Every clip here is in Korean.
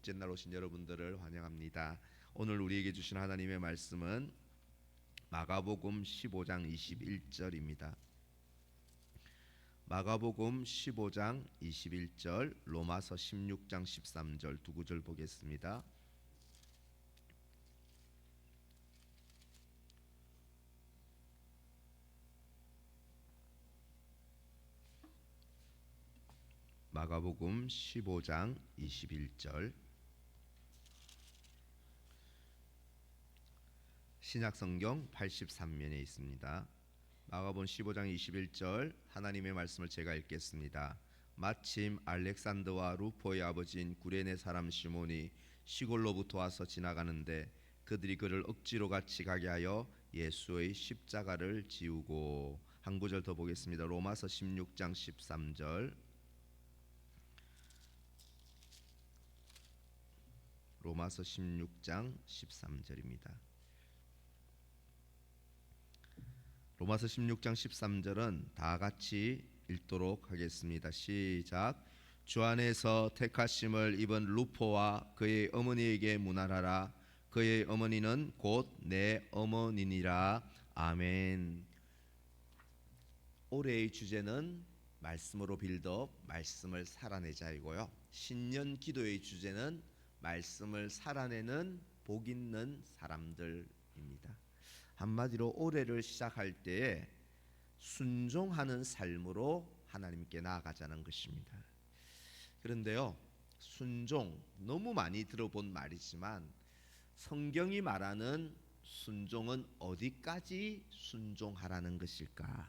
둘째 날 오신 여러분들을 환영합니다. 오늘 우리에게 주신 하나님의 말씀은 마가복음 15장 21절입니다. 마가복음 15장 21절, 로마서 16장 13절 두 구절 보겠습니다. 마가복음 15장 21절, 신약성경 83면에 있습니다. 마가복음 15장 21절 하나님의 말씀을 제가 읽겠습니다. 마침 알렉산더와 루포의 아버지인 구레네 사람 시몬이 시골로부터 와서 지나가는데 그들이 그를 억지로 같이 가게 하여 예수의 십자가를 지우고. 한 구절 더 보겠습니다. 로마서 16장 13절, 로마서 16장 13절입니다. 로마서 16장 13절은 다 같이 읽도록 하겠습니다. 시작. 주 안에서 택하심을 입은 루포와 그의 어머니에게 문안하라. 그의 어머니는 곧 내 어머니니라. 아멘. 올해의 주제는 말씀으로 빌드업, 말씀을 살아내자이고요. 신년 기도의 주제는 말씀을 살아내는 복 있는 사람들입니다. 한마디로 올해를 시작할 때에 순종하는 삶으로 하나님께 나아가자는 것입니다. 그런데요, 순종 너무 많이 들어본 말이지만 성경이 말하는 순종은 어디까지 순종하라는 것일까?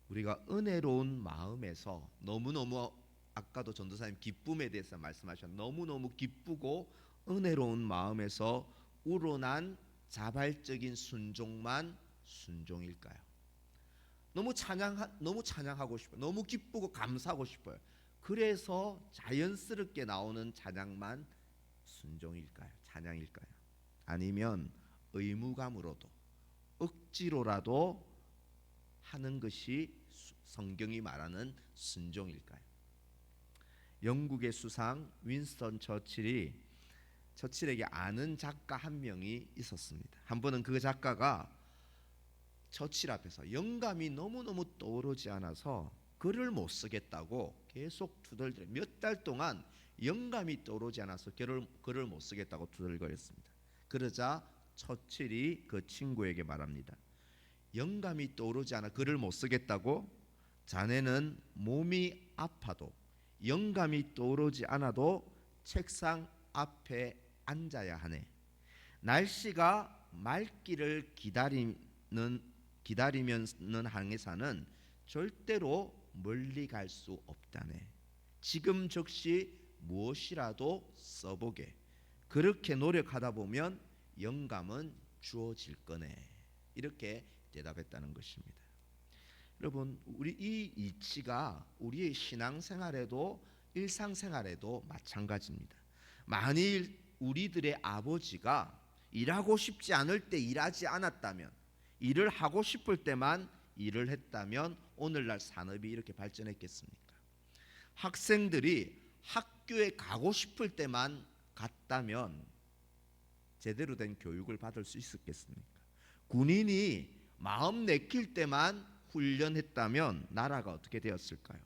우리가 은혜로운 마음에서 너무너무, 아까도 전도사님 기쁨에 대해서 말씀하셨는데 너무너무 기쁘고 은혜로운 마음에서 우러난 자발적인 순종만 순종일까요? 너무 찬양하고 싶어요. 너무 기쁘고 감사하고 싶어요. 그래서 자연스럽게 나오는 찬양만 순종일까요? 찬양일까요? 아니면 의무감으로도 억지로라도 하는 것이 성경이 말하는 순종일까요? 영국의 수상 윈스턴 처칠에게 아는 작가 한 명이 있었습니다. 한 번은 그 작가가 처칠 앞에서 영감이 너무너무 떠오르지 않아서 글을 못 쓰겠다고 계속 투덜거려 몇 달 동안 영감이 떠오르지 않아서 글을 못 쓰겠다고 투덜거렸습니다. 그러자 처칠이 그 친구에게 말합니다. 영감이 떠오르지 않아 글을 못 쓰겠다고? 자네는 몸이 아파도 영감이 떠오르지 않아도 책상 앞에 앉아야 하네. 날씨가 맑기를 기다리면서 항해사는 절대로 멀리 갈 수 없다네. 지금 즉시 무엇이라도 써보게. 그렇게 노력하다 보면 영감은 주어질 거네. 이렇게 대답했다는 것입니다. 여러분, 우리 이 이치가 우리의 신앙생활에도 일상생활에도 마찬가지입니다. 만일 우리들의 아버지가 일하고 싶지 않을 때 일하지 않았다면, 일을 하고 싶을 때만 일을 했다면 오늘날 산업이 이렇게 발전했겠습니까? 학생들이 학교에 가고 싶을 때만 갔다면 제대로 된 교육을 받을 수 있었겠습니까? 군인이 마음 내킬 때만 훈련했다면 나라가 어떻게 되었을까요?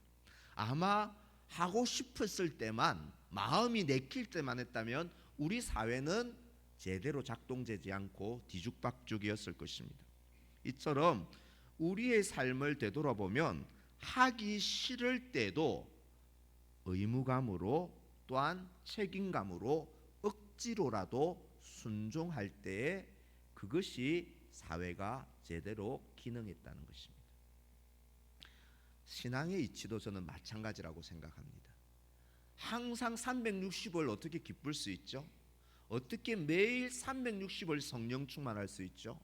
아마 하고 싶었을 때만, 마음이 내킬 때만 했다면 우리 사회는 제대로 작동되지 않고 뒤죽박죽이었을 것입니다. 이처럼 우리의 삶을 되돌아보면 하기 싫을 때도 의무감으로 또한 책임감으로 억지로라도 순종할 때에 그것이 사회가 제대로 기능했다는 것입니다. 신앙의 이치도 저는 마찬가지라고 생각합니다. 항상 360을 어떻게 기쁠 수 있죠? 어떻게 매일 360을 성령 충만할 수 있죠?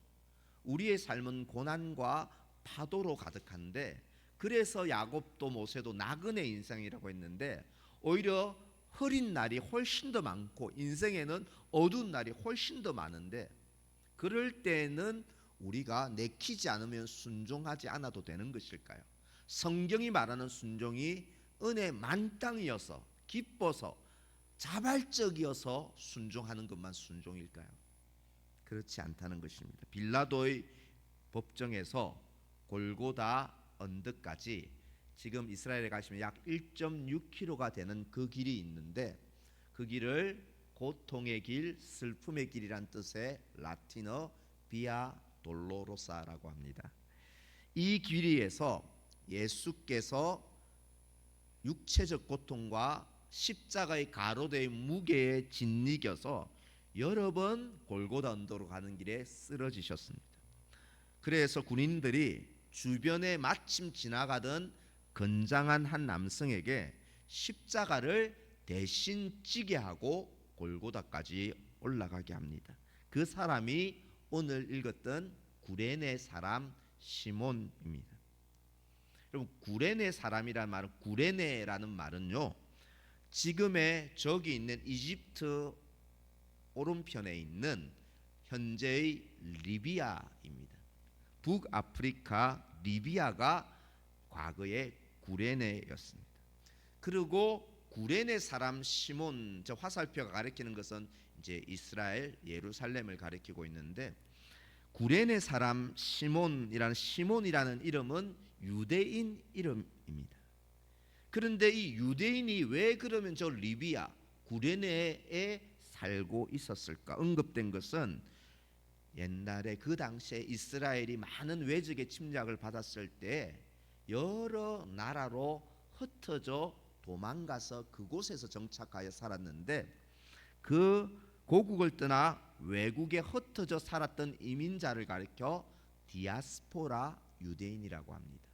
우리의 삶은 고난과 파도로 가득한데, 그래서 야곱도 모세도 나그네 인생이라고 했는데 오히려 흐린 날이 훨씬 더 많고 인생에는 어두운 날이 훨씬 더 많은데, 그럴 때는 우리가 내키지 않으면 순종하지 않아도 되는 것일까요? 성경이 말하는 순종이 은혜 만땅이어서 기뻐서 자발적이어서 순종하는 것만 순종일까요? 그렇지 않다는 것입니다. 빌라도의 법정에서 골고다 언덕까지 지금 이스라엘에 가시면 약 1.6km가 되는 그 길이 있는데, 그 길을 고통의 길, 슬픔의 길이란 뜻의 라틴어 비아 돌로로사라고 합니다. 이 길이에서 예수께서 육체적 고통과 십자가의 가로대의 무게에 짓이겨서 여러 번 골고다 언덕으로 가는 길에 쓰러지셨습니다. 그래서 군인들이 주변에 마침 지나가던 건장한 한 남성에게 십자가를 대신 지게 하고 골고다까지 올라가게 합니다. 그 사람이 오늘 읽었던 구레네 사람 시몬입니다. 여러분, 구레네 사람이라는 말은, 구레네라는 말은요, 지금의 저기 있는 이집트 오른편에 있는 현재의 리비아입니다. 북아프리카 리비아가 과거의 구레네였습니다. 그리고 구레네 사람 시몬, 저 화살표가 가리키는 것은 이제 이스라엘 예루살렘을 가리키고 있는데, 구레네 사람 시몬이라는 이름은 유대인 이름입니다. 그런데 이 유대인이 왜 그러면 저 리비아 구레네에 살고 있었을까? 언급된 것은 옛날에 그 당시에 이스라엘이 많은 외적의 침략을 받았을 때 여러 나라로 흩어져 도망가서 그곳에서 정착하여 살았는데, 그 고국을 떠나 외국에 흩어져 살았던 이민자를 가리켜 디아스포라 유대인이라고 합니다.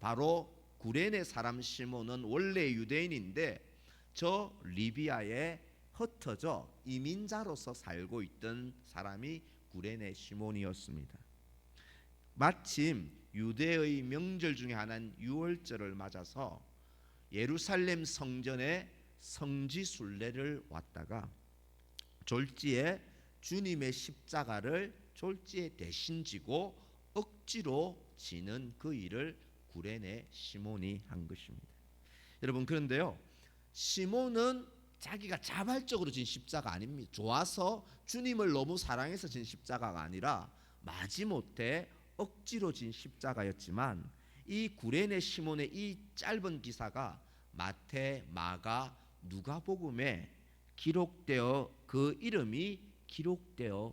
바로 구레네 사람 시몬은 원래 유대인인데 저 리비아에 흩어져 이민자로서 살고 있던 사람이 구레네 시몬이었습니다. 마침 유대의 명절 중에 하나인 유월절을 맞아서 예루살렘 성전에 성지 순례를 왔다가 졸지에 주님의 십자가를 졸지에 대신 지고 억지로 지는 그 일을 구레네 시몬이 한 것입니다. 여러분, 그런데요, 시몬은 자기가 자발적으로 진 십자가 아닙니다. 좋아서 주님을 너무 사랑해서 진 십자가가 아니라 마지못해 억지로 진 십자가였지만, 이 구레네 시몬의 이 짧은 기사가 마태, 마가, 누가복음에 기록되어 그 이름이 기록되어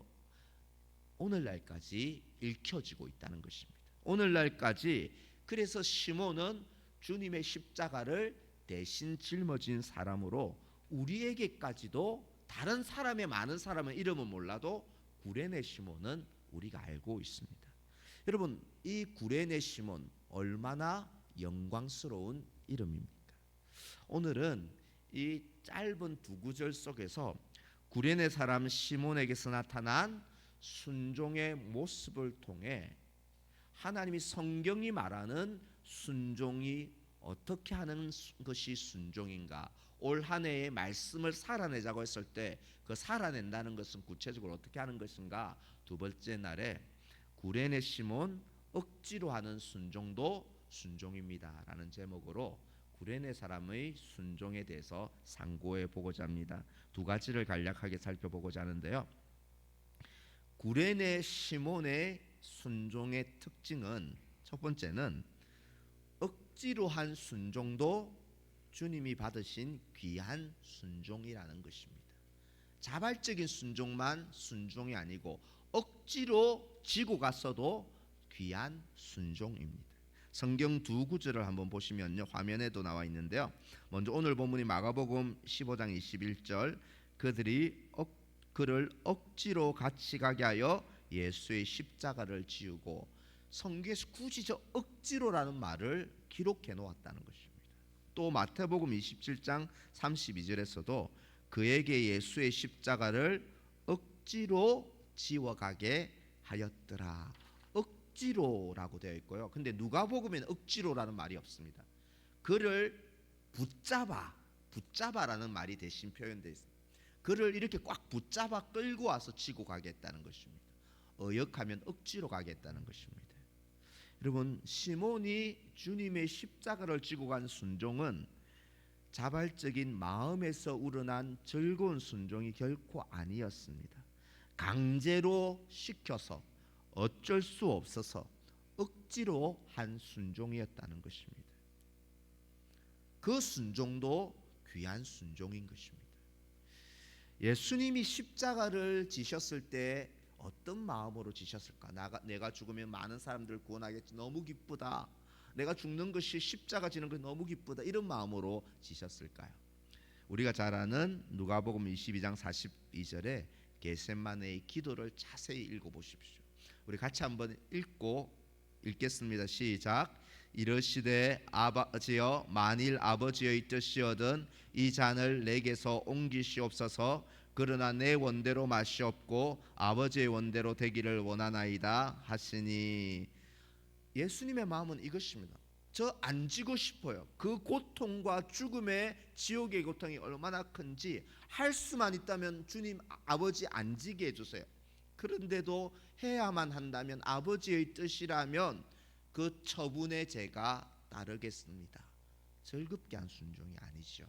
오늘날까지 읽혀지고 있다는 것입니다. 오늘날까지. 그래서 시몬은 주님의 십자가를 대신 짊어진 사람으로 우리에게까지도, 다른 사람의 많은 사람의 이름은 몰라도 구레네 시몬은 우리가 알고 있습니다. 여러분, 이 구레네 시몬 얼마나 영광스러운 이름입니까? 오늘은 이 짧은 두 구절 속에서 구레네 사람 시몬에게서 나타난 순종의 모습을 통해 하나님이, 성경이 말하는 순종이 어떻게 하는 것이 순종인가, 올 한 해의 말씀을 살아내자고 했을 때 그 살아낸다는 것은 구체적으로 어떻게 하는 것인가, 두 번째 날에 구레네 시몬 억지로 하는 순종도 순종입니다 라는 제목으로 구레네 사람의 순종에 대해서 상고해 보고자 합니다. 두 가지를 간략하게 살펴보고자 하는데요, 구레네 시몬의 순종의 특징은, 첫 번째는 억지로 한 순종도 주님이 받으신 귀한 순종이라는 것입니다. 자발적인 순종만 순종이 아니고 억지로 지고 갔어도 귀한 순종입니다. 성경 두 구절을 한번 보시면요, 화면에도 나와 있는데요, 먼저 오늘 본문이 마가복음 15장 21절, 그들이 그를 억지로 같이 가게 하여 예수의 십자가를 지우고, 성경에서 굳이 저 억지로라는 말을 기록해 놓았다는 것입니다. 또 마태복음 27장 32절에서도 그에게 예수의 십자가를 억지로 지워가게 하였더라. 억지로라고 되어 있고요. 근데 누가복음에는 억지로라는 말이 없습니다. 그를 붙잡아라는 말이 대신 표현되어 있습니다. 그를 이렇게 꽉 붙잡아 끌고 와서 지고 가겠다는 것입니다. 어역하면 억지로 가겠다는 것입니다. 여러분, 시몬이 주님의 십자가를 지고 간 순종은 자발적인 마음에서 우러난 즐거운 순종이 결코 아니었습니다. 강제로 시켜서 어쩔 수 없어서 억지로 한 순종이었다는 것입니다. 그 순종도 귀한 순종인 것입니다. 예수님이 십자가를 지셨을 때 어떤 마음으로 지셨을까? 내가 죽으면 많은 사람들 구원하겠지. 너무 기쁘다. 내가 죽는 것이 십자가 지는 것이 너무 기쁘다. 이런 마음으로 지셨을까요? 우리가 잘 아는 누가복음 22장 42절에 겟세마네의 기도를 자세히 읽어보십시오. 우리 같이 한번 읽겠습니다. 시작. 이르시되 아버지여, 만일 아버지의 뜻이거든 이 잔을 내게서 옮기시옵소서. 그러나 내 원대로 마시옵고 아버지의 원대로 되기를 원하나이다 하시니, 예수님의 마음은 이것입니다. 저 안 지고 싶어요. 그 고통과 죽음의 지옥의 고통이 얼마나 큰지 할 수만 있다면 주님 아버지 안 지게 해주세요. 그런데도 해야만 한다면 아버지의 뜻이라면 그 처분에 제가 따르겠습니다. 즐겁게 한 순종이 아니죠.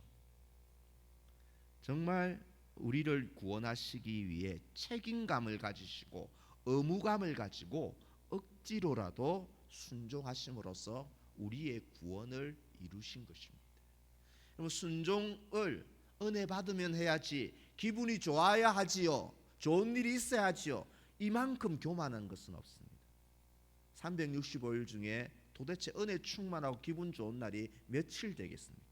정말 우리를 구원하시기 위해 책임감을 가지시고 의무감을 가지고 억지로라도 순종하심으로써 우리의 구원을 이루신 것입니다. 그럼 순종을 은혜 받으면 해야지, 기분이 좋아야 하지요, 좋은 일이 있어야지요, 이만큼 교만한 것은 없습니다. 365일 중에 도대체 은혜 충만하고 기분 좋은 날이 며칠 되겠습니까?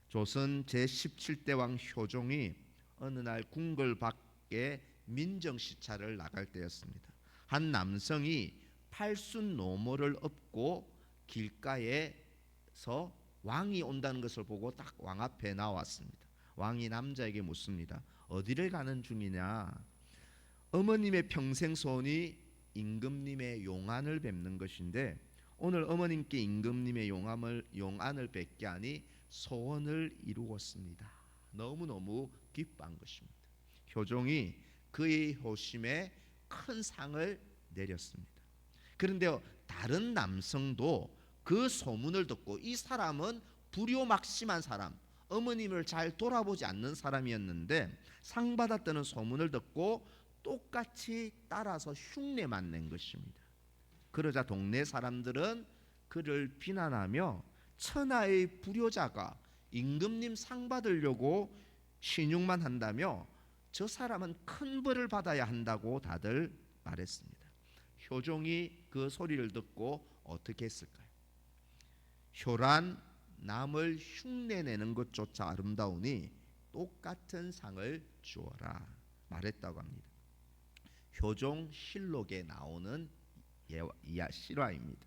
조선 제17대 왕 효종이 어느 날 궁궐 밖에 민정시찰을 나갈 때였습니다. 한 남성이 팔순 노모를 업고 길가에서 왕이 온다는 것을 보고 딱 왕 앞에 나왔습니다. 왕이 남자에게 묻습니다. 어디를 가는 중이냐? 어머님의 평생 소원이 임금님의 용안을 뵙는 것인데 오늘 어머님께 임금님의 용안을 뵙게 하니 소원을 이루었습니다. 너무너무 기뻐한 것입니다. 효종이 그의 효심에 큰 상을 내렸습니다. 그런데 다른 남성도 그 소문을 듣고, 이 사람은 불효막심한 사람, 어머님을 잘 돌아보지 않는 사람이었는데 상 받았다는 소문을 듣고 똑같이 따라서 흉내만 낸 것입니다. 그러자 동네 사람들은 그를 비난하며 천하의 불효자가 임금님 상 받으려고 신용만 한다며 저 사람은 큰 벌을 받아야 한다고 다들 말했습니다. 효종이 그 소리를 듣고 어떻게 했을까요? 효란 남을 흉내내는 것조차 아름다우니 똑같은 상을 주어라 말했다고 합니다. 효종 실록에 나오는 실화입니다.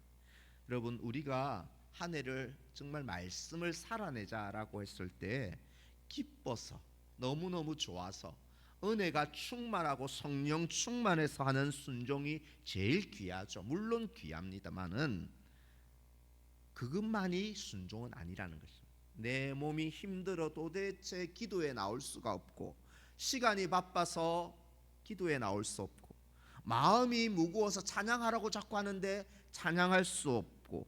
여러분, 우리가 한 해를 정말 말씀을 살아내자라고 했을 때 기뻐서, 너무너무 좋아서, 은혜가 충만하고 성령 충만해서 하는 순종이 제일 귀하죠. 물론 귀합니다만은 그것만이 순종은 아니라는 것입니다. 내 몸이 힘들어 도대체 기도에 나올 수가 없고, 시간이 바빠서 기도에 나올 수 없고, 마음이 무거워서 찬양하라고 자꾸 하는데 찬양할 수 없고,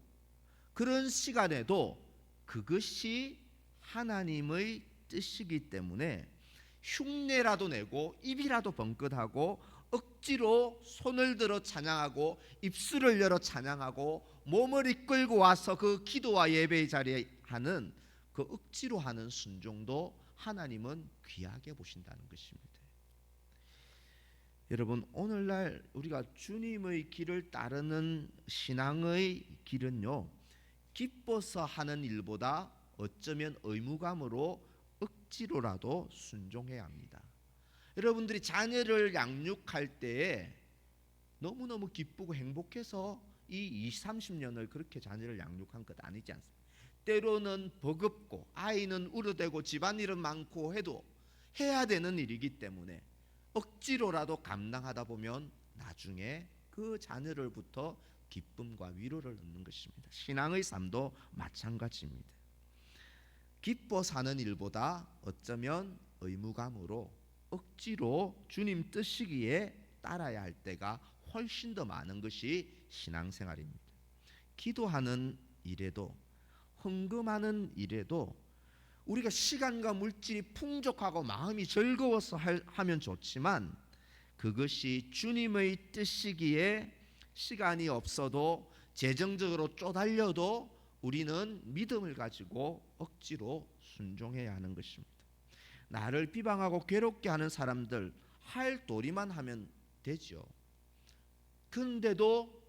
그런 시간에도 그것이 하나님의 뜻이기 때문에 흉내라도 내고 입이라도 번긋하고 억지로 손을 들어 찬양하고 입술을 열어 찬양하고 몸을 이끌고 와서 그 기도와 예배의 자리에 하는 그 억지로 하는 순종도 하나님은 귀하게 보신다는 것입니다. 여러분, 오늘날 우리가 주님의 길을 따르는 신앙의 길은요, 기뻐서 하는 일보다 어쩌면 의무감으로 억지로라도 순종해야 합니다. 여러분들이 자녀를 양육할 때에 너무너무 기쁘고 행복해서 이 20, 30년을 그렇게 자녀를 양육한 것 아니지 않습니까? 때로는 버겁고 아이는 울어대고 집안일은 많고 해도 해야 되는 일이기 때문에 억지로라도 감당하다 보면 나중에 그 자녀를부터 기쁨과 위로를 얻는 것입니다. 신앙의 삶도 마찬가지입니다. 기뻐 사는 일보다 어쩌면 의무감으로 억지로 주님 뜻이기에 따라야 할 때가 훨씬 더 많은 것이 신앙생활입니다. 기도하는 일에도 헌금하는 일에도 우리가 시간과 물질이 풍족하고 마음이 즐거워서 하면 좋지만 그것이 주님의 뜻이기에 시간이 없어도 재정적으로 쪼달려도 우리는 믿음을 가지고 억지로 순종해야 하는 것입니다. 나를 비방하고 괴롭게 하는 사람들 할 도리만 하면 되죠. 그런데도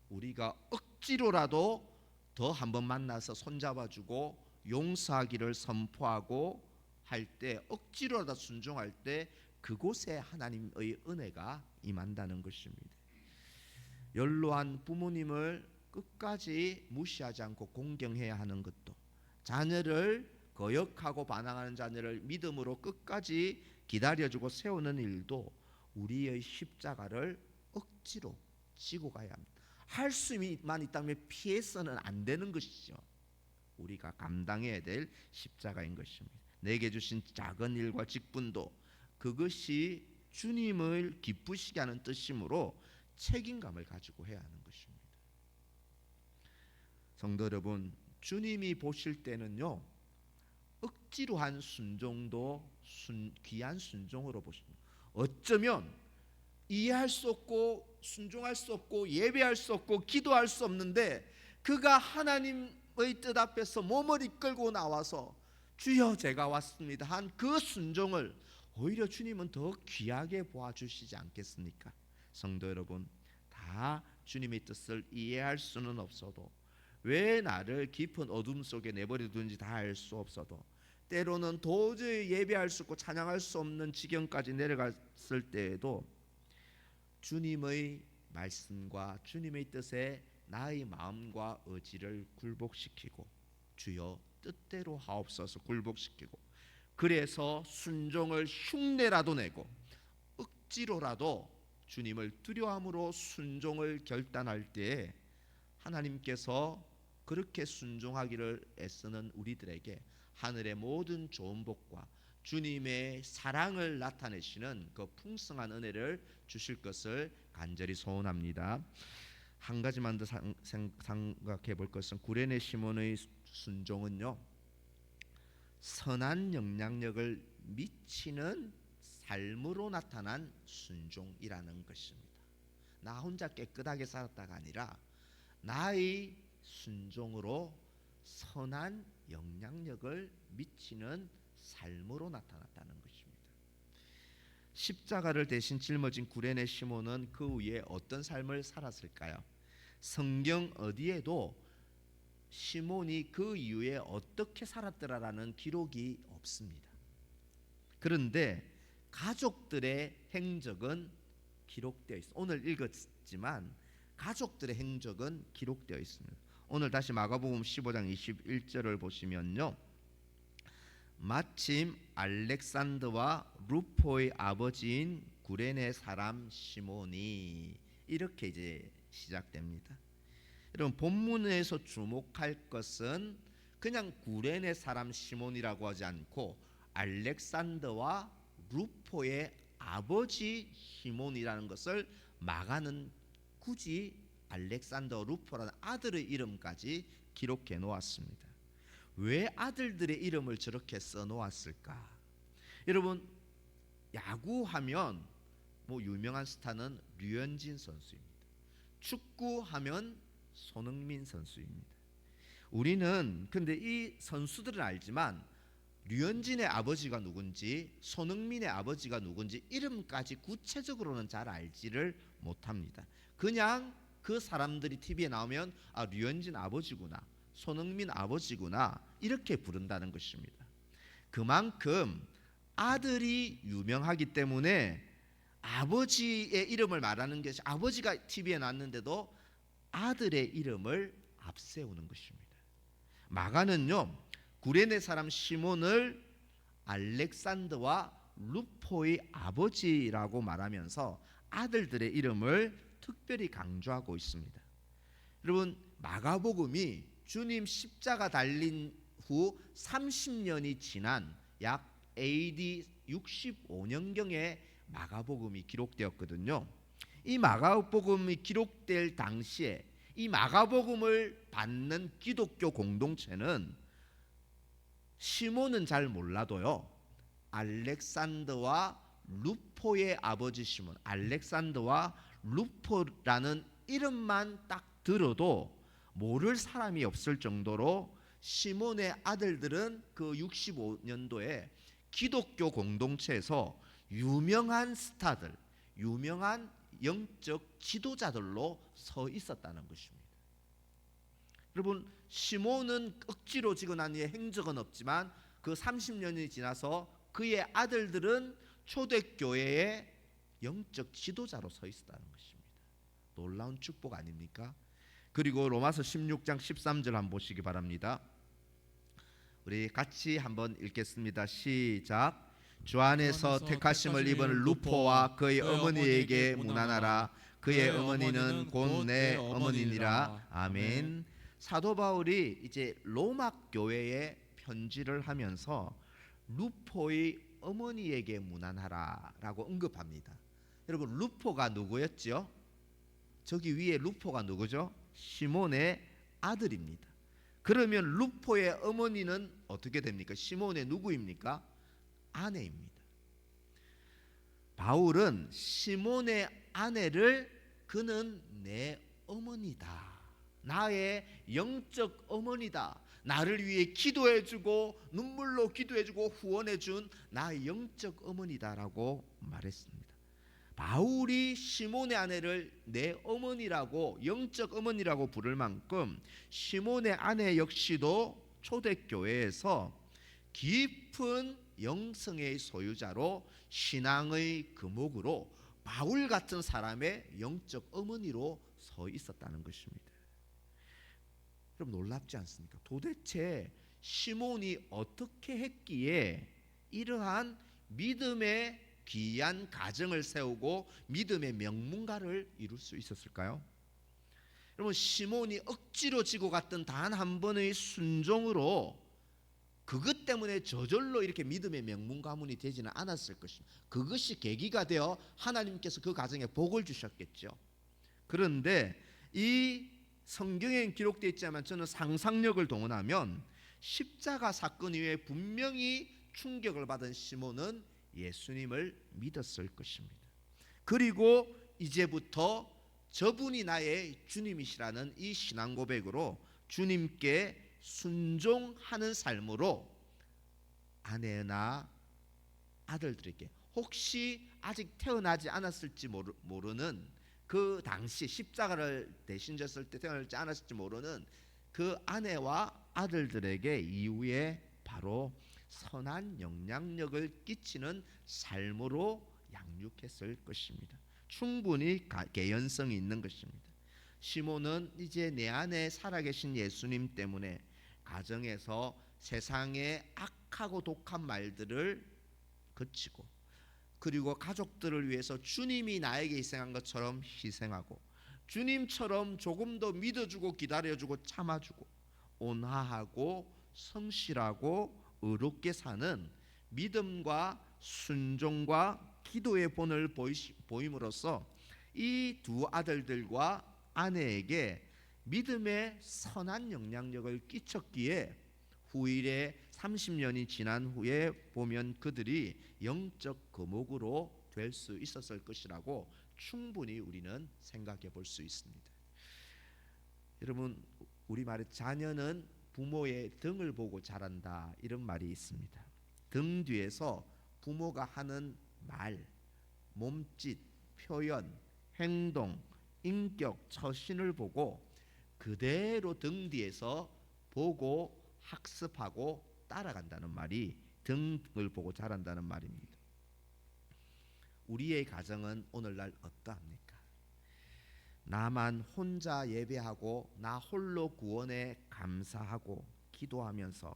우리가 억지로라도 더 한번 만나서 손잡아주고 용서하기를 선포하고 할 때, 억지로라도 순종할 때 그곳에 하나님의 은혜가 임한다는 것입니다. 연로한 부모님을 끝까지 무시하지 않고 공경해야 하는 것도, 자녀를 거역하고 반항하는 자녀를 믿음으로 끝까지 기다려주고 세우는 일도 우리의 십자가를 억지로 지고 가야 합니다. 할 수만 있다면 피해서는 안 되는 것이죠. 우리가 감당해야 될 십자가인 것입니다. 내게 주신 작은 일과 직분도 그것이 주님을 기쁘시게 하는 뜻이므로 책임감을 가지고 해야 하는 것입니다. 성도 여러분, 주님이 보실 때는요, 억지로 한 순종도 귀한 순종으로 보십니다. 어쩌면 이해할 수 없고 순종할 수 없고 예배할 수 없고 기도할 수 없는데 그가 하나님의 뜻 앞에서 몸을 이끌고 나와서 주여 제가 왔습니다 한 그 순종을 오히려 주님은 더 귀하게 보아주시지 않겠습니까? 성도 여러분, 다 주님의 뜻을 이해할 수는 없어도, 왜 나를 깊은 어둠 속에 내버려 두는지 다 알 수 없어도, 때로는 도저히 예배할 수 없고 찬양할 수 없는 지경까지 내려갔을 때에도 주님의 말씀과 주님의 뜻에 나의 마음과 의지를 굴복시키고 주여 뜻대로 하옵소서 굴복시키고, 그래서 순종을 흉내라도 내고 억지로라도 주님을 두려움으로 순종을 결단할 때에 하나님께서 그렇게 순종하기를 애쓰는 우리들에게 하늘의 모든 좋은 복과 주님의 사랑을 나타내시는 그 풍성한 은혜를 주실 것을 간절히 소원합니다. 한 가지만 더 생각해 볼 것은, 구레네 시몬의 순종은요, 선한 영향력을 미치는 삶으로 나타난 순종이라는 것입니다. 나 혼자 깨끗하게 살았다가 아니라 나의 순종으로 선한 영향력을 미치는 삶으로 나타났다는 것입니다. 십자가를 대신 짊어진 구레네 시몬은 그 위에 어떤 삶을 살았을까요? 성경 어디에도 시몬이 그 이후에 어떻게 살았더라라는 기록이 없습니다. 그런데 가족들의 행적은 기록되어 있습니다. 오늘 읽었지만 가족들의 행적은 기록되어 있습니다. 오늘 다시 마가복음 15장 21절을 보시면요, 마침 알렉산더와 루포의 아버지인 구레네 사람 시몬이, 이렇게 이제 시작됩니다. 여러분, 본문에서 주목할 것은 그냥 구레네 사람 시몬이라고 하지 않고 알렉산더와 루포의 아버지 시몬이라는 것을 마가는 굳이 알렉산더 루포라는 아들의 이름까지 기록해 놓았습니다. 왜 아들들의 이름을 저렇게 써 놓았을까? 여러분, 야구하면 유명한 스타는 류현진 선수입니다. 축구하면 손흥민 선수입니다. 우리는 근데 이 선수들은 알지만 류현진의 아버지가 누군지, 손흥민의 아버지가 누군지 이름까지 구체적으로는 잘 알지를 못합니다. 그냥 그 사람들이 TV에 나오면 류현진 아버지구나, 손흥민 아버지구나, 이렇게 부른다는 것입니다. 그만큼 아들이 유명하기 때문에 아버지의 이름을 말하는 것이, 아버지가 TV에 나왔는데도 아들의 이름을 앞세우는 것입니다. 마가는요, 구레네 사람 시몬을 알렉산더와 루포의 아버지라고 말하면서 아들들의 이름을 특별히 강조하고 있습니다. 여러분, 마가복음이 주님 십자가 달린 후 30년이 지난 약 AD 65년경에 마가복음이 기록되었거든요. 이 마가복음이 기록될 당시에 이 마가복음을 받는 기독교 공동체는 시몬은 잘 몰라도요, 알렉산더와 루포의 아버지 시몬, 알렉산더와 루포라는 이름만 딱 들어도 모를 사람이 없을 정도로 시몬의 아들들은 그 65년도에 기독교 공동체에서 유명한 스타들, 유명한 영적 지도자들로 서 있었다는 것입니다. 여러분, 시몬은 억지로 지고 난 뒤에 행적은 없지만 그 30년이 지나서 그의 아들들은 초대교회의 영적 지도자로 서 있었다는 것입니다. 놀라운 축복 아닙니까? 그리고 로마서 16장 13절 한번 보시기 바랍니다. 우리 같이 한번 읽겠습니다. 시작. 주 안에서 택하심을 입은 루포와 그의 어머니에게 문안하라. 그의 어머니는 곧 내 어머니니라. 아멘. 사도 바울이 이제 로마 교회에 편지를 하면서 루포의 어머니에게 문안하라라고 언급합니다. 여러분, 루포가 누구였죠? 저기 위에 루포가 누구죠? 시몬의 아들입니다. 그러면 루포의 어머니는 어떻게 됩니까? 시몬의 누구입니까? 아내입니다. 바울은 시몬의 아내를 그는 내 어머니다, 나의 영적 어머니다, 나를 위해 기도해주고 눈물로 기도해주고 후원해준 나의 영적 어머니다라고 말했습니다. 바울이 시몬의 아내를 내 어머니라고, 영적 어머니라고 부를 만큼 시몬의 아내 역시도 초대교회에서 깊은 영성의 소유자로 신앙의 금옥으로 바울 같은 사람의 영적 어머니로 서 있었다는 것입니다. 여러분, 놀랍지 않습니까? 도대체 시몬이 어떻게 했기에 이러한 믿음의 귀한 가정을 세우고 믿음의 명문가를 이룰 수 있었을까요? 여러분, 시몬이 억지로 지고 갔던 단 한 번의 순종으로 그것 때문에 저절로 이렇게 믿음의 명문 가문이 되지는 않았을 것입니다. 그것이 계기가 되어 하나님께서 그 가정에 복을 주셨겠죠. 그런데 이 성경에 기록되어 있지만 저는 상상력을 동원하면 십자가 사건 이후에 분명히 충격을 받은 시몬은 예수님을 믿었을 것입니다. 그리고 이제부터 저분이 나의 주님이시라는 이 신앙 고백으로 주님께 순종하는 삶으로 아내나 아들들에게, 혹시 아직 태어나지 않았을지 모르는, 그 당시 십자가를 대신 졌을 때 태어나지 않았을지 모르는 그 아내와 아들들에게 이후에 바로 선한 영향력을 끼치는 삶으로 양육했을 것입니다. 충분히 개연성이 있는 것입니다. 시몬은 이제 내 안에 살아계신 예수님 때문에 가정에서 세상의 악하고 독한 말들을 그치고, 그리고 가족들을 위해서 주님이 나에게 희생한 것처럼 희생하고, 주님처럼 조금 더 믿어주고 기다려주고 참아주고 온화하고 성실하고 의롭게 사는 믿음과 순종과 기도의 본을 보임으로써 이 두 아들들과 아내에게 믿음의 선한 영향력을 끼쳤기에 후일에 30년이 지난 후에 보면 그들이 영적 거목으로 될 수 있었을 것이라고 충분히 우리는 생각해 볼 수 있습니다. 여러분, 우리말에 자녀는 부모의 등을 보고 자란다, 이런 말이 있습니다. 등 뒤에서 부모가 하는 말, 몸짓, 표현, 행동, 인격, 처신을 보고 그대로 등 뒤에서 보고 학습하고 따라간다는 말이 등을 보고 자란다는 말입니다. 우리의 가정은 오늘날 어떠합니까? 나만 혼자 예배하고 나 홀로 구원에 감사하고 기도하면서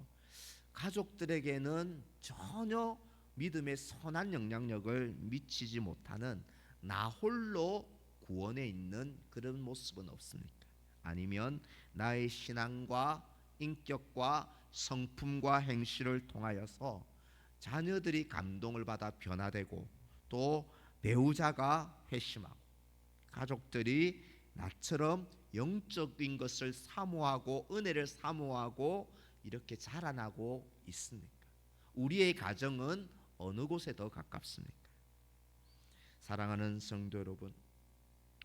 가족들에게는 전혀 믿음의 선한 영향력을 미치지 못하는 나 홀로 구원에 있는 그런 모습은 없습니까? 아니면 나의 신앙과 인격과 성품과 행실을 통하여서 자녀들이 감동을 받아 변화되고, 또 배우자가 회심하고 가족들이 나처럼 영적인 것을 사모하고 은혜를 사모하고 이렇게 자라나고 있습니까? 우리의 가정은 어느 곳에 더 가깝습니까? 사랑하는 성도 여러분,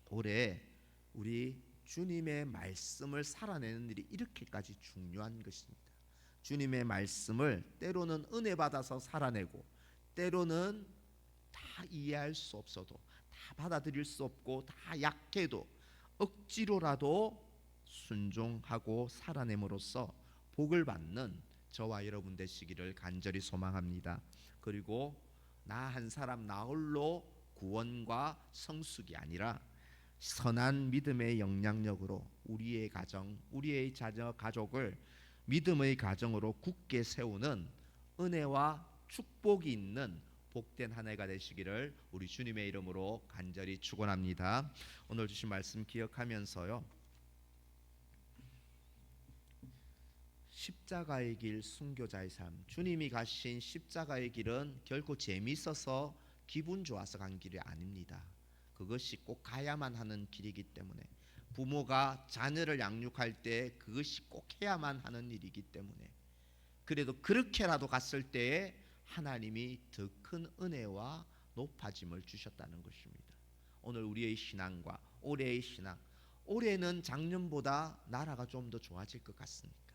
올해 우리 주님의 말씀을 살아내는 일이 이렇게까지 중요한 것입니다. 주님의 말씀을 때로는 은혜 받아서 살아내고, 때로는 다 이해할 수 없어도, 다 받아들일 수 없고, 다 약해도 억지로라도 순종하고 살아냄으로써 복을 받는 저와 여러분 되시기를 간절히 소망합니다. 그리고 나 한 사람 나 홀로 구원과 성숙이 아니라 선한 믿음의 영향력으로 우리의 가정, 우리의 자녀, 가족을 믿음의 가정으로 굳게 세우는 은혜와 축복이 있는 복된 한 해가 되시기를 우리 주님의 이름으로 간절히 축원합니다. 오늘 주신 말씀 기억하면서요, 십자가의 길, 순교자의 삶, 주님이 가신 십자가의 길은 결코 재미있어서 기분 좋아서 간 길이 아닙니다. 그것이 꼭 가야만 하는 길이기 때문에, 부모가 자녀를 양육할 때 그것이 꼭 해야만 하는 일이기 때문에, 그래도 그렇게라도 갔을 때에 하나님이 더 큰 은혜와 높아짐을 주셨다는 것입니다. 오늘 우리의 신앙과 올해의 신앙, 올해는 작년보다 나라가 좀 더 좋아질 것 같습니까?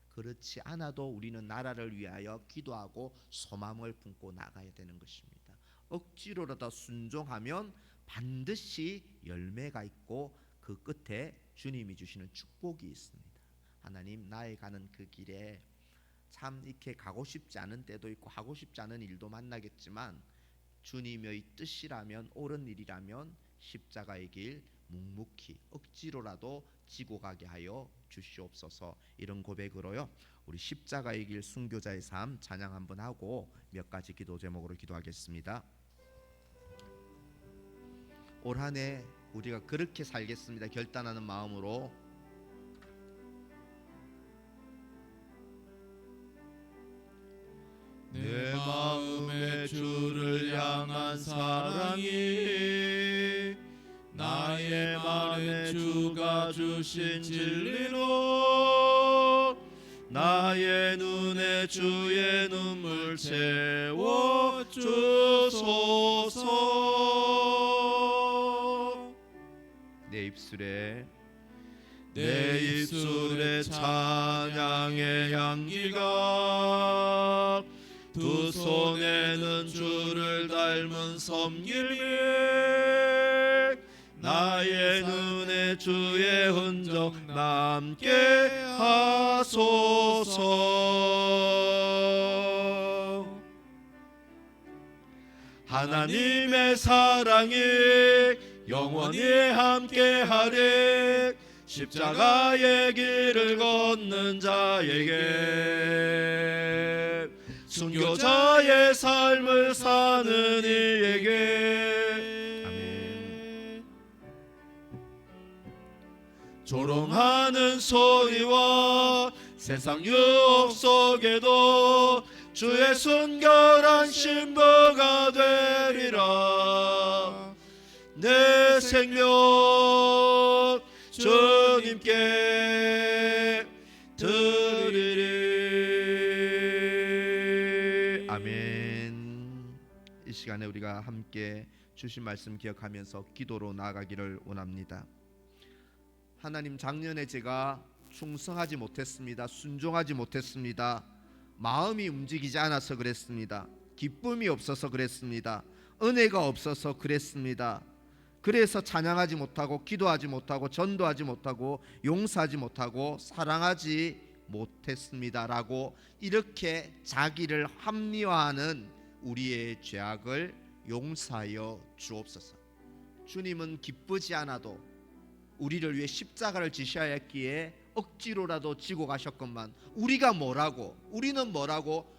그렇지 않아도 우리는 나라를 위하여 기도하고 소망을 품고 나가야 되는 것입니다. 억지로라도 순종하면 반드시 열매가 있고 그 끝에 주님이 주시는 축복이 있습니다. 하나님, 나의 가는 그 길에 참 이렇게 가고 싶지 않은 때도 있고 하고 싶지 않은 일도 만나겠지만, 주님의 뜻이라면, 옳은 일이라면 십자가의 길 묵묵히 억지로라도 지고 가게 하여 주시옵소서. 이런 고백으로요, 우리 십자가의 길 순교자의 삶 찬양 한번 하고 몇 가지 기도 제목으로 기도하겠습니다. 올 한 해 우리가 그렇게 살겠습니다 결단하는 마음으로 내 마음에 주를 향한 사랑이 나의 마음에 주가 주신 진리로 나의 눈에 주의 눈물 채워 주소서. 내 입술에 찬양의 향기가, 두 손에는 주를 닮은 섬김이, 나의 눈에 주의 흔적 남게 하소서. 하나님의 사랑이 영원히 함께하리. 십자가의 길을 걷는 자에게, 순교자의 삶을 사는 이에게, 아멘. 조롱하는 소리와 세상 유혹 속에도 주의 순결한 신부가 되리라. 내 생명 주님께 드리리. 아멘. 이 시간에 우리가 함께 주신 말씀 기억하면서 기도로 나아가기를 원합니다. 하나님, 작년에 제가 충성하지 못했습니다. 순종하지 못했습니다. 마음이 움직이지 않아서 그랬습니다. 기쁨이 없어서 그랬습니다. 은혜가 없어서 그랬습니다. 그래서 찬양하지 못하고 기도하지 못하고 전도하지 못하고 용서하지 못하고 사랑하지 못했습니다라고 이렇게 자기를 합리화하는 우리의 죄악을 용서하여 주옵소서. 주님은 기쁘지 않아도 우리를 위해 십자가를 지셔야 했기에 억지로라도 지고 가셨건만, 우리는 뭐라고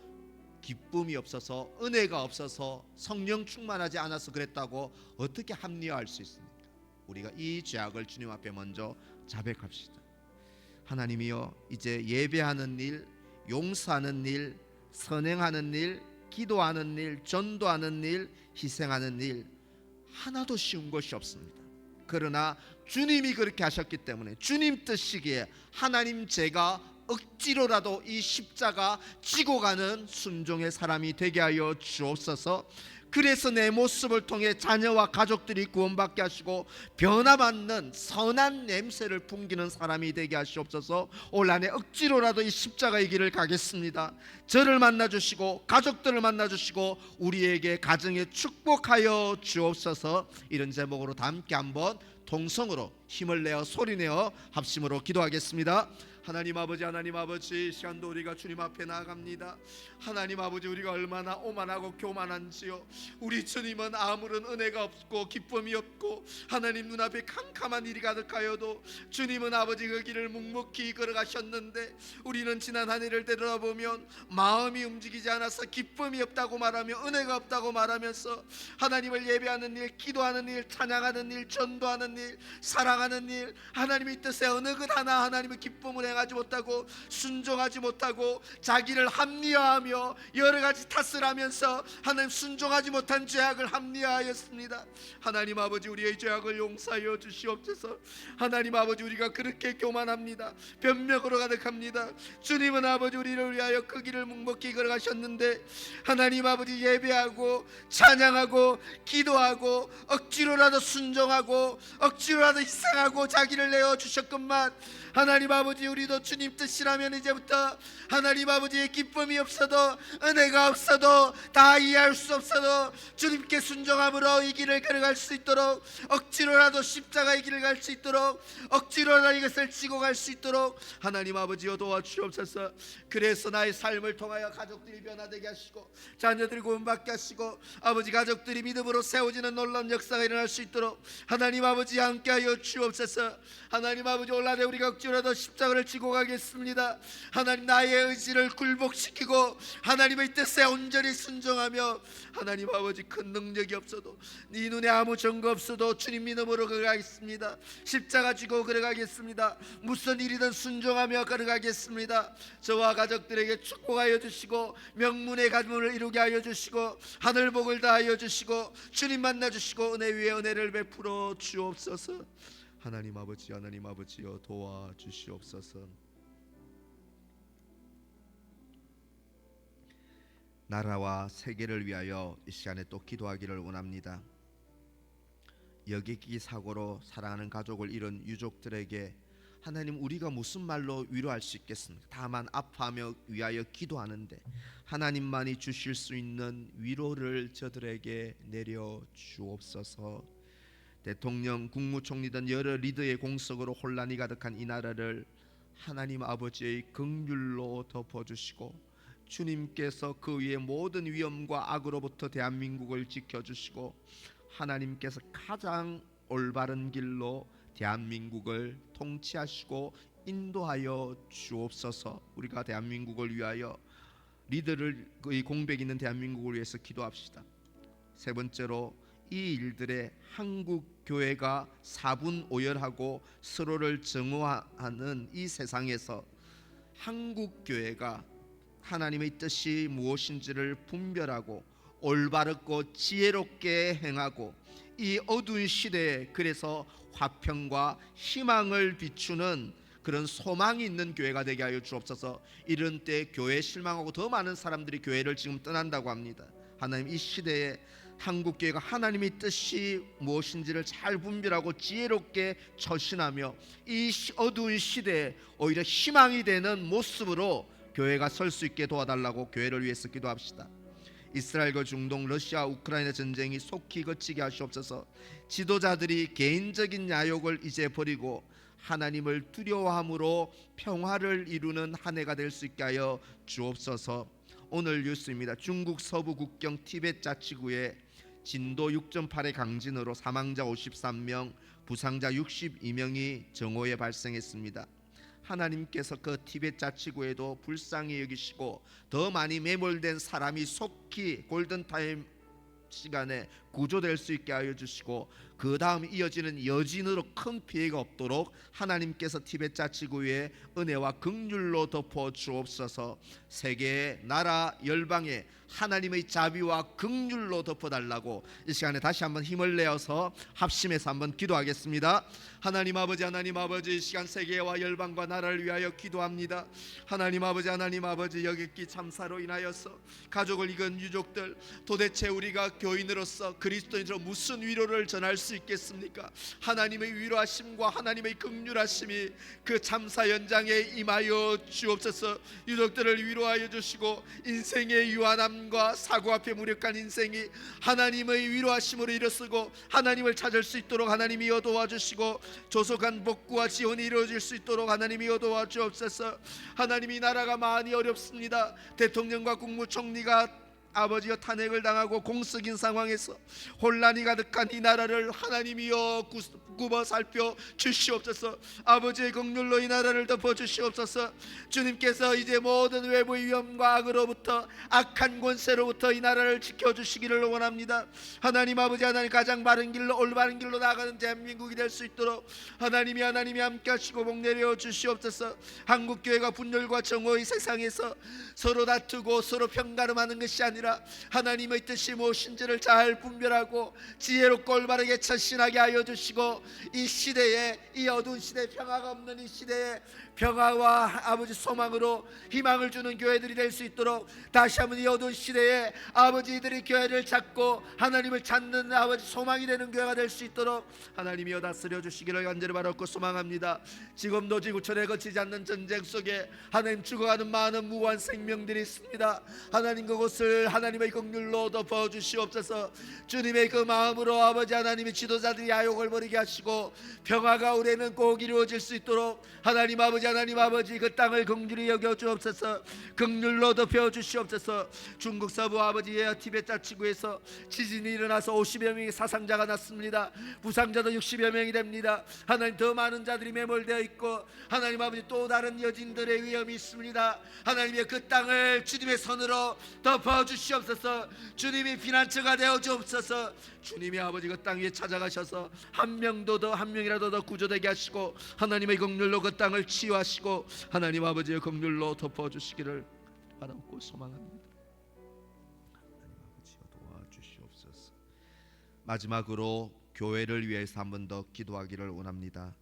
기쁨이 없어서, 은혜가 없어서, 성령 충만하지 않아서 그랬다고 어떻게 합리화할 수 있습니까? 우리가 이 죄악을 주님 앞에 먼저 자백합시다. 하나님이여, 이제 예배하는 일, 용서하는 일, 선행하는 일, 기도하는 일, 전도하는 일, 희생하는 일 하나도 쉬운 것이 없습니다. 그러나 주님이 그렇게 하셨기 때문에 주님 뜻이기에 하나님 제가 억지로라도 이 십자가 지고 가는 순종의 사람이 되게 하여 주옵소서. 그래서 내 모습을 통해 자녀와 가족들이 구원받게 하시고 변화받는 선한 냄새를 풍기는 사람이 되게 하시옵소서. 올 한해 억지로라도 이 십자가의 길을 가겠습니다. 저를 만나주시고 가족들을 만나주시고 우리에게 가정에 축복하여 주옵소서. 이런 제목으로 다 함께 한번 통성으로 힘을 내어 소리내어 합심으로 기도하겠습니다. 하나님 아버지, 하나님 아버지, 이 시간도 우리가 주님 앞에 나아갑니다. 하나님 아버지, 우리가 얼마나 오만하고 교만한지요. 우리 주님은 아무런 은혜가 없고 기쁨이 없고 하나님 눈앞에 캄캄한 일이 가득하여도 주님은 아버지 그 길을 묵묵히 걸어가셨는데 우리는 지난 한 해를 되돌아보면 마음이 움직이지 않아서 기쁨이 없다고 말하며 은혜가 없다고 말하면서 하나님을 예배하는 일, 기도하는 일, 찬양하는 일, 전도하는 일, 사랑하는 일, 하나님의 뜻에 어느 것 하나 하나님의 기쁨을 행하지 못하고 순종하지 못하고 자기를 합리화하며 여러 가지 탓을 하면서 하나님 순종하지 못한 죄악을 합리화하였습니다. 하나님 아버지, 우리의 죄악을 용서하여 주시옵소서. 하나님 아버지, 우리가 그렇게 교만합니다. 변명으로 가득합니다. 주님은 아버지 우리를 위하여 그 길을 묵묵히 걸어가셨는데 하나님 아버지 예배하고 찬양하고 기도하고 억지로라도 순종하고 억지로라도 희생하고 자기를 내어주셨건만 하나님 아버지, 우리도 주님 뜻이라면 이제부터 하나님 아버지의 기쁨이 없어도 은혜가 없어도 다 이해할 수 없어도 주님께 순종함으로 이 길을 걸어갈 수 있도록 억지로라도 십자가의 길을 갈 수 있도록 억지로라도 이것을 지고 갈 수 있도록 하나님 아버지여 도와주옵소서. 그래서 나의 삶을 통하여 가족들이 변화되게 하시고 자녀들이 구원받게 하시고 아버지 가족들이 믿음으로 세워지는 놀라운 역사가 일어날 수 있도록 하나님 아버지 함께하여 주옵소서. 하나님 아버지, 올 한해 우리가 억지로라도 십자가를 지고 가겠습니다. 하나님, 나의 의지를 굴복시키고 하나님의 뜻에 온전히 순종하며 하나님 아버지 큰 능력이 없어도 네 눈에 아무 증거 없어도 주님 믿음으로 걸어가겠습니다. 십자가 지고 걸어가겠습니다. 무슨 일이든 순종하며 걸어가겠습니다. 저와 가족들에게 축복하여 주시고 명문의 가문을 이루게 하여 주시고 하늘복을 다하여 주시고 주님 만나 주시고 은혜 위에 은혜를 베풀어 주옵소서. 하나님 아버지, 하나님 아버지여 도와주시옵소서. 나라와 세계를 위하여 이 시간에 또 기도하기를 원합니다. 여객기 사고로 사랑하는 가족을 잃은 유족들에게 하나님, 우리가 무슨 말로 위로할 수 있겠습니까? 다만 아파하며 위하여 기도하는데 하나님만이 주실 수 있는 위로를 저들에게 내려 주옵소서. 대통령, 국무총리 등 여러 리더의 공석으로 혼란이 가득한 이 나라를 하나님 아버지의 긍휼로 덮어주시고 주님께서 그 위에 모든 위험과 악으로부터 대한민국을 지켜주시고 하나님께서 가장 올바른 길로 대한민국을 통치하시고 인도하여 주옵소서. 우리가 대한민국을 위하여 리더를 의 공백 있는 대한민국을 위해서 기도합시다. 세 번째로, 이 일들에 한국 교회가 사분오열하고 서로를 정오하는 이 세상에서 한국 교회가 하나님의 뜻이 무엇인지를 분별하고 올바르고 지혜롭게 행하고 이 어두운 시대에 그래서 화평과 희망을 비추는 그런 소망이 있는 교회가 되게 하여 주옵소서. 이런 때 교회에 실망하고 더 많은 사람들이 교회를 지금 떠난다고 합니다. 하나님, 이 시대에 한국교회가 하나님의 뜻이 무엇인지를 잘 분별하고 지혜롭게 처신하며 이 어두운 시대에 오히려 희망이 되는 모습으로 교회가 설 수 있게 도와달라고 교회를 위해서 기도합시다. 이스라엘과 중동, 러시아, 우크라이나 전쟁이 속히 그치게 하시옵소서. 지도자들이 개인적인 야욕을 이제 버리고 하나님을 두려워함으로 평화를 이루는 한 해가 될 수 있게 하여 주옵소서. 오늘 뉴스입니다. 중국 서부 국경 티벳 자치구에 진도 6.8의 강진으로 사망자 53명, 부상자 62명이 정오에 발생했습니다. 하나님께서 그 티벳 자치구에도 불쌍히 여기시고 더 많이 매몰된 사람이 속히 골든타임 시간에 구조될 수 있게 하여 주시고 그 다음 이어지는 여진으로 큰 피해가 없도록 하나님께서 티벳 자치구의 은혜와 긍휼로 덮어 주옵소서. 세계의 나라 열방에 하나님의 자비와 긍휼로 덮어달라고 이 시간에 다시 한번 힘을 내어서 합심해서 한번 기도하겠습니다. 하나님 아버지, 하나님 아버지, 이 시간 세계와 열방과 나라를 위하여 기도합니다. 하나님 아버지, 하나님 아버지, 여객기 참사로 인하여서 가족을 잃은 유족들, 도대체 우리가 교인으로서 그리스도인으로 무슨 위로를 전할 수 있겠습니까? 하나님의 위로하심과 하나님의 긍휼하심이 그 참사 현장에 임하여 주옵소서. 유족들을 위로하여 주시고 인생의 유한함과 사고 앞에 무력한 인생이 하나님의 위로하심으로 일어서고 하나님을 찾을 수 있도록 하나님이여 도와주시고 조속한 복구와 지원이 이루어질 수 있도록 하나님이여 도와주옵소서. 하나님, 이 나라가 많이 어렵습니다. 대통령과 국무총리가 아버지여 탄핵을 당하고 공석인 상황에서 혼란이 가득한 이 나라를 하나님이여 굽어 살펴 주시옵소서. 아버지의 긍휼로 이 나라를 덮어 주시옵소서. 주님께서 이제 모든 외부의 위험과 악으로부터, 악한 권세로부터 이 나라를 지켜주시기를 원합니다. 하나님 아버지, 하나님 가장 바른 길로, 올바른 길로 나아가는 대한민국이 될 수 있도록 하나님이 함께 하시고 복내려 주시옵소서. 한국교회가 분열과 정오의 세상에서 서로 다투고 서로 평가름하는 것이 아니라 하나님의 뜻이 무엇인지를 잘 분별하고 지혜롭고 올바르게 처신하게 하여 주시고, 이 시대에, 이 어두운 시대에, 평화가 없는 이 시대에 평화와 아버지 소망으로 희망을 주는 교회들이 될 수 있도록 다시 한번 이 어두운 시대에 아버지들이 교회를 찾고 하나님을 찾는 아버지 소망이 되는 교회가 될 수 있도록 하나님이여 다스려 주시기를 간절히 바라고 소망합니다. 지금도 지구촌에 거치지 않는 전쟁 속에 하나님 죽어가는 많은 무고한 생명들이 있습니다. 하나님, 그곳을 하나님의 긍휼로 덮어 주시옵소서. 주님의 그 마음으로 아버지 하나님의 지도자들이 야욕을 버리게 하시고 평화가 우리는 꼭 이루어질 수 있도록 하나님 아버지, 하나님 아버지, 그 땅을 긍휼히 여겨 주옵소서. 긍휼로 덮여 주시옵소서. 중국 서부 아버지의 티벳 자치구에서 지진이 일어나서 50여 명의 사상자가 났습니다. 부상자도 60여 명이 됩니다. 하나님, 더 많은 자들이 매몰되어 있고 하나님 아버지, 또 다른 여진들의 위험이 있습니다. 하나님의 그 땅을 주님의 손으로 덮어 주시옵소서. 주님이 피난처가 되어 주옵소서. 주님이 아버지 그 땅 위에 찾아가셔서 한 명이라도 더 구조되게 하시고 하나님의 긍휼로 그 땅을 치유하시고 하나님 아버지의 긍휼로 덮어주시기를 바라고 소망합니다. 하나님 아버지여 도와주시옵소서. 마지막으로 교회를 위해서 한 번 더 기도하기를 원합니다.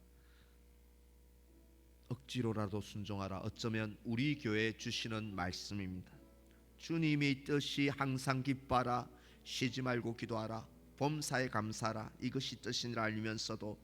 억지로라도 순종하라. 어쩌면 우리 교회에 주시는 말씀입니다. 주님의 뜻이 항상 기뻐하라. 쉬지 말고 기도하라. 범사에 감사하라. 이것이 뜻이라 알면서도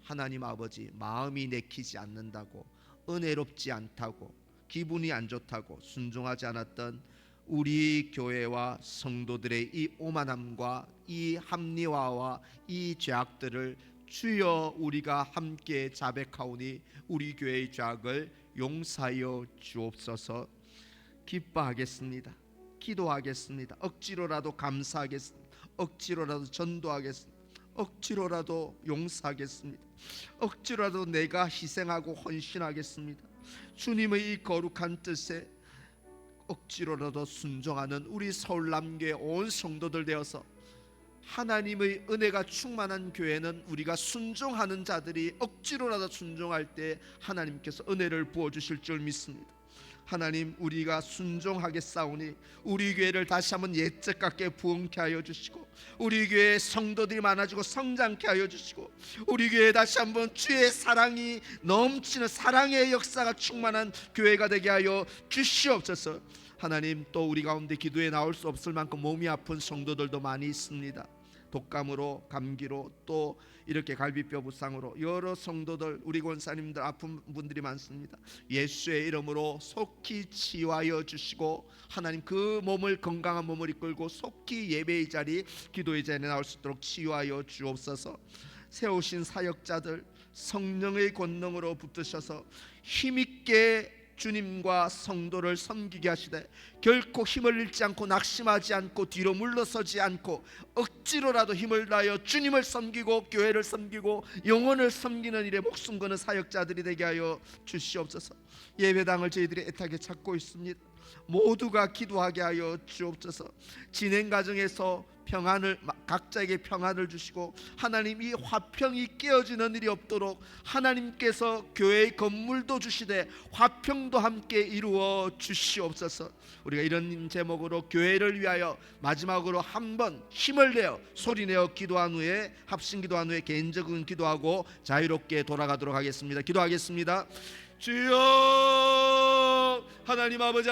하나님 아버지, 마음이 내키지 않는다고, 은혜롭지 않다고, 기분이 안 좋다고 순종하지 않았던 우리 교회와 성도들의 이 오만함과 이 합리화와 이 죄악들을 주여 우리가 함께 자백하오니 우리 교회의 죄악을 용서하여 주옵소서. 기뻐하겠습니다. 기도하겠습니다. 억지로라도 감사하겠습니다. 억지로라도 전도하겠습니다. 억지로라도 용서하겠습니다. 억지로라도 내가 희생하고 헌신하겠습니다. 주님의 이 거룩한 뜻에 억지로라도 순종하는 우리 서울남교회 온 성도들 되어서 하나님의 은혜가 충만한 교회는 우리가 순종하는 자들이 억지로라도 순종할 때 하나님께서 은혜를 부어주실 줄 믿습니다. 하나님, 우리가 순종하겠사오니 우리 교회를 다시 한번 옛적 같게 부흥케 하여 주시고 우리 교회에 성도들이 많아지고 성장케 하여 주시고 우리 교회에 다시 한번 주의 사랑이 넘치는 사랑의 역사가 충만한 교회가 되게 하여 주시옵소서. 하나님, 또 우리 가운데 기도에 나올 수 없을 만큼 몸이 아픈 성도들도 많이 있습니다. 독감으로, 감기로, 또 이렇게 갈비뼈 부상으로 여러 성도들, 우리 권사님들 아픈 분들이 많습니다. 예수의 이름으로 속히 치유하여 주시고 하나님, 그 몸을, 건강한 몸을 이끌고 속히 예배의 자리, 기도의 자리에 나올 수 있도록 치유하여 주옵소서. 세우신 사역자들 성령의 권능으로 붙드셔서 힘있게 주님과 성도를 섬기게 하시되 결코 힘을 잃지 않고 낙심하지 않고 뒤로 물러서지 않고 억지로라도 힘을 다하여 주님을 섬기고 교회를 섬기고 영혼을 섬기는 일에 목숨 거는 사역자들이 되게 하여 주시옵소서. 예배당을 저희들이 애타게 찾고 있습니다. 모두가 기도하게 하여 주옵소서. 진행 과정에서 각자에게 평안을 주시고 하나님 이 화평이 깨어지는 일이 없도록 하나님께서 교회의 건물도 주시되 화평도 함께 이루어 주시옵소서. 우리가 이런 제목으로 교회를 위하여 마지막으로 한번 힘을 내어 소리내어 기도한 후에 합심 기도한 후에 개인적인 기도하고 자유롭게 돌아가도록 하겠습니다. 기도하겠습니다. 주여, 하나님 아버지,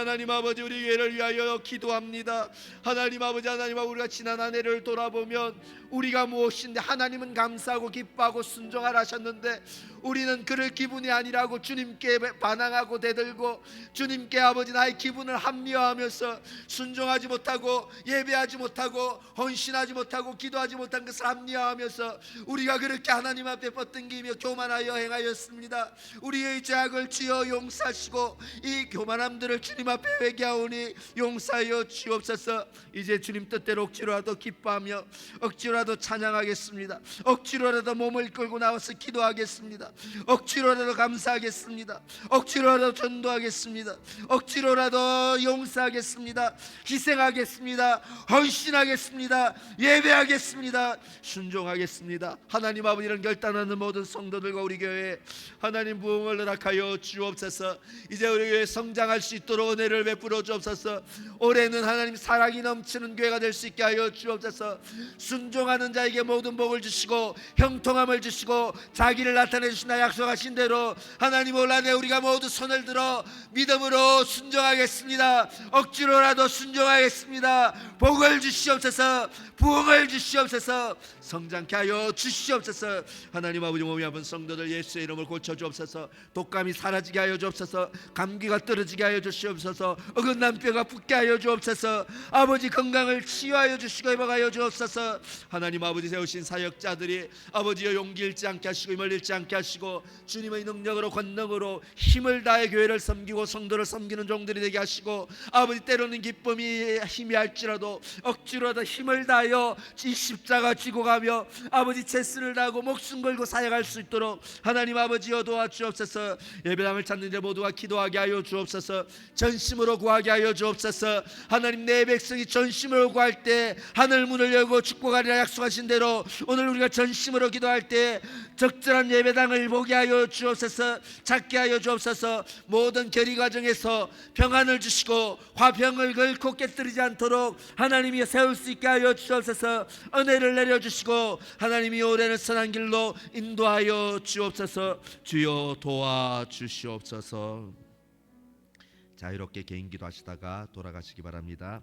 우리 교회를 위하여 기도합니다. 하나님 아버지, 우리가 지난 한 해를 돌아보면 우리가 무엇인데 하나님은 감사하고 기뻐하고 순종하라 하셨는데 우리는 그럴 기분이 아니라고 주님께 반항하고 대들고 주님께 아버지 나의 기분을 합리화하면서 순종하지 못하고 예배하지 못하고 헌신하지 못하고 기도하지 못한 것을 합리화하면서 우리가 그렇게 하나님 앞에 뻗등기며 교만하여 행하였습니다. 우리의 죄악을 주여 용서하시고 이 교만함들을 주님 앞에 회개하오니 용서하여 주옵소서. 이제 주님 뜻대로 억지로라도 기뻐하며 억지로라도 찬양하겠습니다. 억지로라도 몸을 끌고 나와서 기도하겠습니다. 억지로라도 감사하겠습니다. 억지로라도 전도하겠습니다. 억지로라도 용서하겠습니다. 희생하겠습니다. 헌신하겠습니다. 예배하겠습니다. 순종하겠습니다. 하나님 아버지, 이런 결단하는 모든 성도들과 우리 교회 하나님 부흥을 허락하여 주옵소서. 이제 우리 교회 성장할 수 있도록 은혜를 베풀어 주옵소서. 올해는 하나님 사랑이 넘치는 교회가 될 수 있게 하여 주옵소서. 순종하는 자에게 모든 복을 주시고 형통함을 주시고 자기를 나타내 주신다 약속하신 대로 하나님 올한해 우리가 모두 손을 들어 믿음으로 순종하겠습니다. 억지로라도 순종하겠습니다. 복을 주시옵소서. 부흥을 주시옵소서. 성장케 하여 주시옵소서. 하나님 아버지, 몸이 아픈 성도들 예수의 이름을 고쳐주옵소서. 독감이 사라지게 하여 주옵소서. 감기가 떨어지게 하여 주시옵소서. 어긋난 뼈가 붙게 하여 주옵소서. 아버지 건강을 치유하여 주시고 회복하여 주옵소서. 하나님 아버지, 세우신 사역자들이 아버지여 용기 잃지 않게 하시고 힘을 잃지 않게 하시고 주님의 능력으로 권능으로 힘을 다해 교회를 섬기고 성도를 섬기는 종들이 되게 하시고 아버지, 때로는 기쁨이 희미할지라도 억지로라도 힘을 다하여 이 십자가 지고 가며 아버지 제스를 다하고 목숨 걸고 사역할 수 있도록 하나님 아버지여 도와주옵소서. 예배당을 찾는 자 모두가 기도하게 하여 주옵소서. 전심으로 구하게 하여 주옵소서. 하나님, 내 백성이 전심으로 구할 때 하늘 문을 열고 축복하리라 약속하신 대로 오늘 우리가 전심으로 기도할 때 적절한 예배당을 보게 하여 주옵소서. 찾게 하여 주옵소서. 모든 결의 과정에서 평안을 주시고 화평을 결코 깨뜨리지 않도록 하나님이 세울 수 있게 하여 주옵소서. 은혜를 내려주시고 하나님이 올해는 선한 길로 인도하여 주옵소서. 주여 도와주시옵소서. 자유롭게 개인 기도하시다가 돌아가시기 바랍니다.